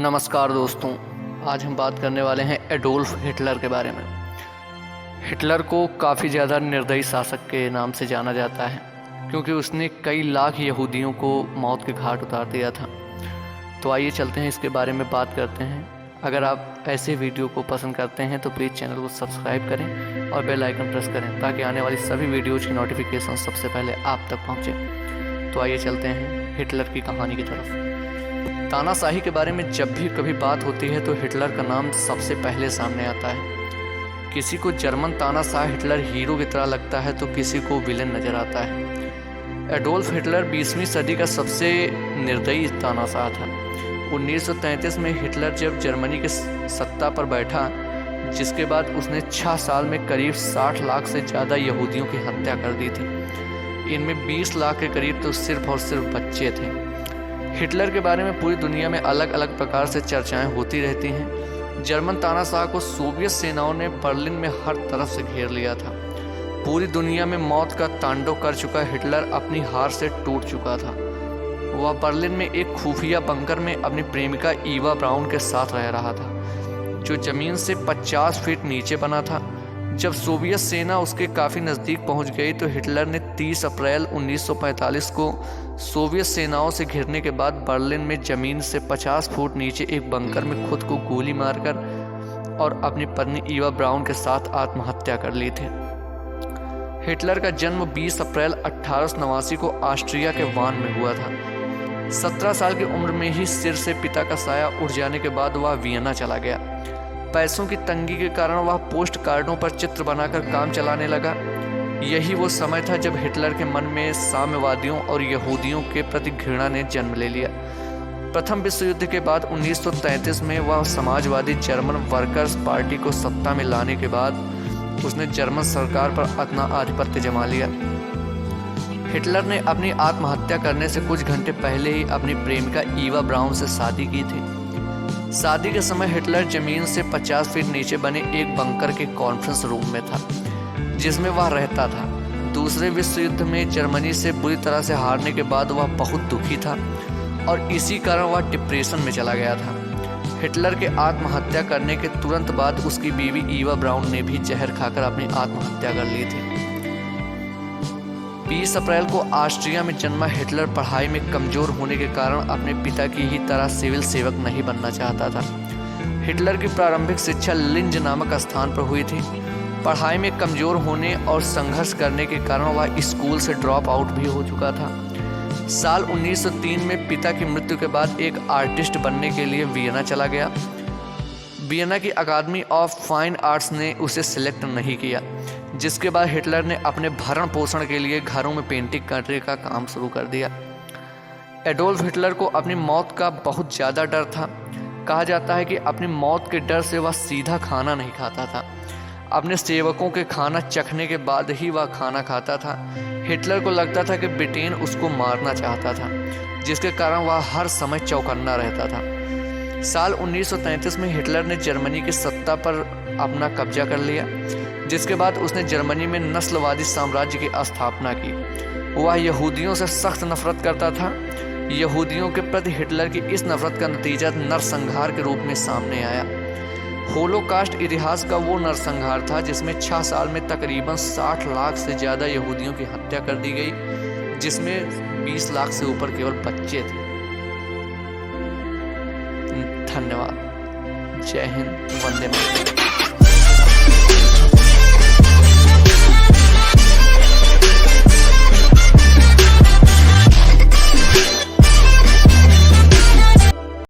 नमस्कार दोस्तों, आज हम बात करने वाले हैं एडोल्फ हिटलर के बारे में। हिटलर को काफ़ी ज़्यादा निर्दयी शासक के नाम से जाना जाता है क्योंकि उसने कई लाख यहूदियों को मौत के घाट उतार दिया था। तो आइए चलते हैं इसके बारे में बात करते हैं। अगर आप ऐसे वीडियो को पसंद करते हैं तो प्लीज़ चैनल को सब्सक्राइब करें और बेल आइकन प्रेस करें ताकि आने वाली सभी वीडियोज़ की नोटिफिकेशन सबसे पहले आप तक पहुँचे। तो आइए चलते हैं हिटलर की कहानी की तरफ। तानाशाही के बारे में जब भी कभी बात होती है तो हिटलर का नाम सबसे पहले सामने आता है। किसी को जर्मन तानाशाह हिटलर हीरो की तरह लगता है तो किसी को विलेन नज़र आता है। एडोल्फ हिटलर 20वीं सदी का सबसे निर्दयी तानाशाह था। 1933 में हिटलर जब जर्मनी के सत्ता पर बैठा, जिसके बाद उसने 6 साल में करीब 60 लाख से ज़्यादा यहूदियों की हत्या कर दी थी। इनमें 20 लाख के करीब तो सिर्फ और सिर्फ बच्चे थे। हिटलर के बारे में पूरी दुनिया में अलग अलग प्रकार से चर्चाएं होती रहती हैं। जर्मन तानाशाह को सोवियत सेनाओं ने बर्लिन में हर तरफ से घेर लिया था। पूरी दुनिया में मौत का तांडव कर चुका हिटलर अपनी हार से टूट चुका था। वह बर्लिन में एक खुफिया बंकर में अपनी प्रेमिका ईवा ब्राउन के साथ रह रहा था, जो ज़मीन से 50 फीट नीचे बना था। जब सोवियत सेना उसके काफ़ी नज़दीक पहुंच गई तो हिटलर ने 30 अप्रैल 1945 को सोवियत सेनाओं से घिरने के बाद बर्लिन में ज़मीन से 50 फुट नीचे एक बंकर में खुद को गोली मारकर और अपनी पत्नी ईवा ब्राउन के साथ आत्महत्या कर ली थी। हिटलर का जन्म 20 अप्रैल 1889 को ऑस्ट्रिया के वान में हुआ था। 17 साल की उम्र में ही सिर से पिता का साया उड़ जाने के बाद वह वियना चला गया। पैसों की तंगी के कारण वह पोस्ट कार्डों पर चित्र बनाकर काम चलाने लगा। यही वो समय था जब हिटलर के मन में साम्यवादियों और यहूदियों के प्रति घृणा ने जन्म ले लिया। प्रथम विश्व युद्ध के बाद 1933 में वह समाजवादी जर्मन वर्कर्स पार्टी को सत्ता में लाने के बाद उसने जर्मन सरकार पर अपना आधिपत्य जमा लिया। हिटलर ने अपनी आत्महत्या करने से कुछ घंटे पहले ही अपनी प्रेमिका ईवा ब्राउन से शादी की थी। शादी के समय हिटलर जमीन से 50 फीट नीचे बने एक बंकर के कॉन्फ्रेंस रूम में था, जिसमें वह रहता था। दूसरे विश्व युद्ध में जर्मनी से बुरी तरह से हारने के बाद वह बहुत दुखी था और इसी कारण वह डिप्रेशन में चला गया था। हिटलर के आत्महत्या करने के तुरंत बाद उसकी बीवी ईवा ब्राउन ने भी जहर खाकर अपनी आत्महत्या कर ली थी। 20 अप्रैल को ऑस्ट्रिया में जन्मा हिटलर पढ़ाई में कमज़ोर होने के कारण अपने पिता की ही तरह सिविल सेवक नहीं बनना चाहता था। हिटलर की प्रारंभिक शिक्षा लिंज नामक स्थान पर हुई थी। पढ़ाई में कमज़ोर होने और संघर्ष करने के कारण वह स्कूल से ड्रॉप आउट भी हो चुका था। साल 1903 में पिता की मृत्यु के बाद एक आर्टिस्ट बनने के लिए वियना चला गया। वियना की अकादमी ऑफ फाइन आर्ट्स ने उसे सिलेक्ट नहीं किया, जिसके बाद हिटलर ने अपने भरण पोषण के लिए घरों में पेंटिंग करने का काम शुरू कर दिया। एडोल्फ हिटलर को अपनी मौत का बहुत ज़्यादा डर था। कहा जाता है कि अपनी मौत के डर से वह सीधा खाना नहीं खाता था। अपने सेवकों के खाना चखने के बाद ही वह खाना खाता था। हिटलर को लगता था कि ब्रिटेन उसको मारना चाहता था, जिसके कारण वह हर समय चौकन्ना रहता था। साल 1933 में हिटलर ने जर्मनी की सत्ता पर अपना कब्जा कर लिया, जिसके बाद उसने जर्मनी में नस्लवादी साम्राज्य की स्थापना की। वह यहूदियों से सख्त नफरत करता था। यहूदियों के प्रति हिटलर की इस नफरत का नतीजा नरसंहार के रूप में सामने आया। होलोकास्ट इतिहास का वो नरसंहार था जिसमें 6 साल में तकरीबन 60 लाख से ज़्यादा यहूदियों की हत्या कर दी गई, जिसमें 20 लाख से ऊपर केवल बच्चे थे। धन्यवाद। जय हिंद। वंदे मातरम।